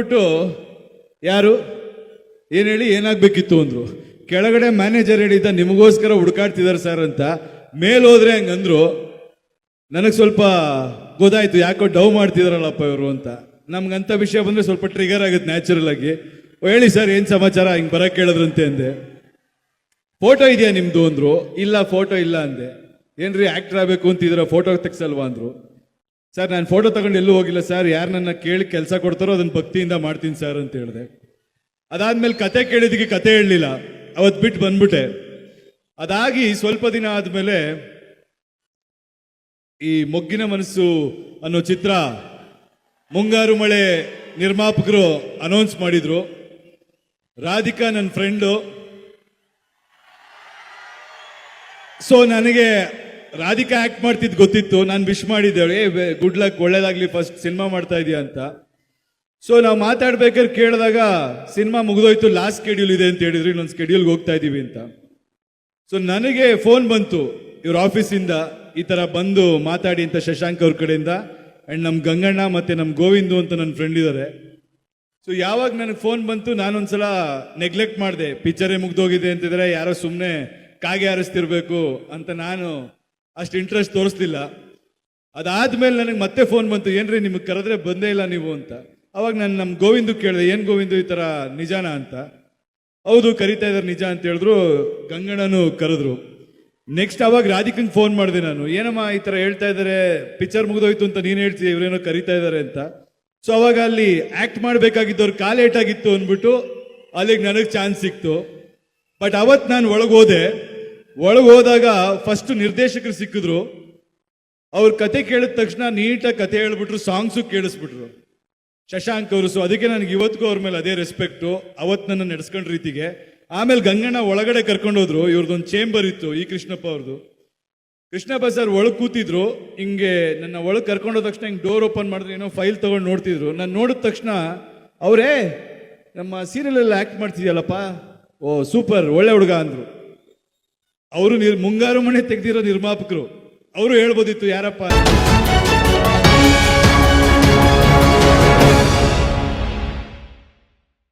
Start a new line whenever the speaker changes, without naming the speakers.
ಬಿಟ್ಟು ಯಾರು ಏನು ಹೇಳಿ ಏನಾಗಬೇಕಿತ್ತು ಅಂದರು. ಕೆಳಗಡೆ ಮ್ಯಾನೇಜರ್ ಹೇಳಿದ್ದ ನಿಮಗೋಸ್ಕರ ಹುಡುಕಾಡ್ತಿದ್ದಾರೆ ಸರ್ ಅಂತ. ಮೇಲೆ ಹೋದ್ರೆ ಹಂಗಂದ್ರು. ನನಗೆ ಸ್ವಲ್ಪ ಗೊತ್ತಾಯ್ತು ಯಾಕೋ ಡವ್ ಮಾಡ್ತಿದಾರಲ್ಲಪ್ಪ ಇವರು ಅಂತ. ನಮ್ಗಂಥ ವಿಷಯ ಬಂದರೆ ಸ್ವಲ್ಪ ಟ್ರಿಗರ್ ಆಗುತ್ತೆ ನ್ಯಾಚುರಲ್ ಆಗಿ. ಹೇಳಿ ಸರ್ ಏನು ಸಮಾಚಾರ, ಹಿಂಗೆ ಬರೋಕ್ಕೆ ಕೇಳಿದ್ರಂತೆ ಅಂದೆ. ಫೋಟೋ ಇದೆಯಾ ನಿಮ್ಮದು ಅಂದರು. ಇಲ್ಲ ಫೋಟೋ ಇಲ್ಲ ಅಂದೆ. ಏನ್ರಿ ಆ್ಯಕ್ಟರ್ ಆಗಬೇಕು ಅಂತಿದ್ದೀರಾ, ಫೋಟೋ ತೆಗ್ಸಲ್ವಾ ಅಂದರು. ಸರ್ ನಾನು ಫೋಟೋ ತಗೊಂಡು ಎಲ್ಲೂ ಹೋಗಿಲ್ಲ ಸರ್, ಯಾರು ನನ್ನ ಕೇಳಿ ಕೆಲಸ ಕೊಡ್ತಾರೋ ಅದನ್ನು ಭಕ್ತಿಯಿಂದ ಮಾಡ್ತೀನಿ ಸರ್ ಅಂತ ಹೇಳಿದೆ. ಅದಾದ್ಮೇಲೆ ಕತೆ ಕೇಳಿದ್ದಕ್ಕೆ ಕತೆ ಹೇಳಲಿಲ್ಲ, ಅವತ್ತು ಬಿಟ್ಟು ಬಂದ್ಬಿಟ್ಟೆ. ಅದಾಗಿ ಸ್ವಲ್ಪ ದಿನ ಆದಮೇಲೆ ಈ ಮೊಗ್ಗಿನ ಮನಸ್ಸು ಅನ್ನೋ ಚಿತ್ರ ಮುಂಗಾರು ಮಳೆ ನಿರ್ಮಾಪಕರು ಅನೌನ್ಸ್ ಮಾಡಿದ್ರು. ರಾಧಿಕಾ ನನ್ನ ಫ್ರೆಂಡು. ಸೊ ನನಗೆ ರಾಧಿಕಾ ಆಕ್ಟ್ ಮಾಡ್ತಿದ್ದು ಗೊತ್ತಿತ್ತು. ನಾನು ವಿಶ್ ಮಾಡಿದ್ದೇವೆ, ಗುಡ್ ಲಕ್, ಒಳ್ಳೇದಾಗ್ಲಿ, ಫಸ್ಟ್ ಸಿನಿಮಾ ಮಾಡ್ತಾ ಇದೀಯ ಅಂತ. ಸೊ ನಾವು ಮಾತಾಡ್ಬೇಕಾದ್ರೆ ಕೇಳಿದಾಗ ಸಿನಿಮಾ ಮುಗಿದೋಯ್ತು, ಲಾಸ್ಟ್ ಸ್ಕೆಡ್ಯೂಲ್ ಇದೆ ಅಂತ ಹೇಳಿದ್ರು, ಇನ್ನೊಂದು ಸ್ಕೆಡ್ಯೂಲ್ಗೆ ಹೋಗ್ತಾ ಇದೀವಿ ಅಂತ. ಸೊ ನನಗೆ ಫೋನ್ ಬಂತು ಇವ್ರ ಆಫೀಸಿಂದ, ಈ ಥರ ಬಂದು ಮಾತಾಡಿ ಅಂತ ಶಶಾಂಕ್ ಅವ್ರ ಕಡೆಯಿಂದ. ಆ್ಯಂಡ್ ನಮ್ಮ ಗಂಗಣ್ಣ ಮತ್ತು ನಮ್ಮ ಗೋವಿಂದು ಅಂತ ನನ್ನ ಫ್ರೆಂಡ್ ಇದ್ದಾರೆ. ಸೊ ಯಾವಾಗ ನನಗೆ ಫೋನ್ ಬಂತು ನಾನೊಂದ್ಸಲ ನೆಗ್ಲೆಕ್ಟ್ ಮಾಡಿದೆ. ಪಿಕ್ಚರೇ ಮುಗ್ದೋಗಿದೆ ಅಂತಿದ್ರೆ ಯಾರೋ ಸುಮ್ಮನೆ ಕಾಗೆ ಹಾರಿಸ್ತಿರ್ಬೇಕು ಅಂತ ನಾನು ಅಷ್ಟು ಇಂಟ್ರೆಸ್ಟ್ ತೋರಿಸ್ಲಿಲ್ಲ. ಅದಾದ್ಮೇಲೆ ನನಗೆ ಮತ್ತೆ ಫೋನ್ ಬಂತು, ಏನ್ರಿ ನಿಮಗೆ ಕರೆದ್ರೆ ಬಂದೇ ಇಲ್ಲ ನೀವು ಅಂತ. ಅವಾಗ ನಾನು ನಮ್ಮ ಗೋವಿಂದು ಕೇಳಿದೆ, ಏನು ಗೋವಿಂದು ಈ ಥರ ನಿಜಾನ ಅಂತ. ಹೌದು ಕರಿತಾ ಇದ್ದಾರೆ ನಿಜ ಅಂತ ಹೇಳಿದ್ರು. ಗಂಗಣ್ಣನು ಕರೆದ್ರು. ನೆಕ್ಸ್ಟ್ ಅವಾಗ ರಾಧಿಕಂಗೆ ಫೋನ್ ಮಾಡಿದೆ ನಾನು, ಏನಮ್ಮ ಈ ಥರ ಹೇಳ್ತಾ ಇದ್ದಾರೆ, ಪಿಕ್ಚರ್ ಮುಗಿದೋಯ್ತು ಅಂತ ನೀನು ಹೇಳ್ತೀವಿ, ಇವರೇನೋ ಕರಿತಾ ಇದ್ದಾರೆ ಅಂತ. ಸೊ ಅವಾಗ ಅಲ್ಲಿ ಆ್ಯಕ್ಟ್ ಮಾಡಬೇಕಾಗಿದ್ದವ್ರು ಕಾಲ್ ಏಟಾಗಿತ್ತು ಅಂದ್ಬಿಟ್ಟು ಅಲ್ಲಿಗೆ ನನಗೆ ಚಾನ್ಸ್ ಸಿಕ್ತು. ಬಟ್ ಅವತ್ತು ನಾನು ಒಳಗೆ ಹೋದಾಗ ಫಸ್ಟ್ ನಿರ್ದೇಶಕರು ಸಿಕ್ಕಿದ್ರು. ಅವ್ರ ಕತೆ ಕೇಳಿದ ತಕ್ಷಣ ನೀಟಾಗಿ ಕತೆ ಹೇಳ್ಬಿಟ್ರು, ಸಾಂಗ್ಸು ಕೇಳಿಸ್ಬಿಟ್ರು ಶಶಾಂಕ್ ಅವರು. ಸೊ ಅದಕ್ಕೆ ನನಗೆ ಇವತ್ತಿಗೂ ಅವ್ರ ಮೇಲೆ ಅದೇ ರೆಸ್ಪೆಕ್ಟು, ಅವತ್ತು ನನ್ನ ನಡೆಸ್ಕೊಂಡ ರೀತಿಗೆ. ಆಮೇಲೆ ಗಂಗಣ್ಣ ಒಳಗಡೆ ಕರ್ಕೊಂಡೋದ್ರು. ಇವ್ರದ್ದೊಂದು ಚೇಂಬರ್ ಇತ್ತು, ಈ ಕೃಷ್ಣಪ್ಪ ಅವ್ರದ್ದು. ಕೃಷ್ಣಪ್ಪ ಸರ್ ಒಳಗೆ ಕೂತಿದ್ರು. ಹಿಂಗೆ ನನ್ನ ಒಳಗೆ ಕರ್ಕೊಂಡೋದ ತಕ್ಷಣ ಹಿಂಗೆ ಡೋರ್ ಓಪನ್ ಮಾಡಿದ್ರು, ಏನೋ ಫೈಲ್ ತೊಗೊಂಡು ನೋಡ್ತಿದ್ರು. ನಾನು ನೋಡಿದ ತಕ್ಷಣ ಅವರೇ ನಮ್ಮ ಸೀರಿಯಲಲ್ಲಿ ಆ್ಯಕ್ಟ್ ಮಾಡ್ತಿದ್ಯಲ್ಲಪ್ಪ, ಓ ಸೂಪರ್, ಒಳ್ಳೆ ಹುಡುಗ ಅಂದರು. ಅವರು ಮುಂಗಾರು ಮನೆ ತೆಗೆದಿರೋ ನಿರ್ಮಾಪಕರು, ಅವರು ಹೇಳ್ಬೋದಿತ್ತು ಯಾರಪ್ಪ.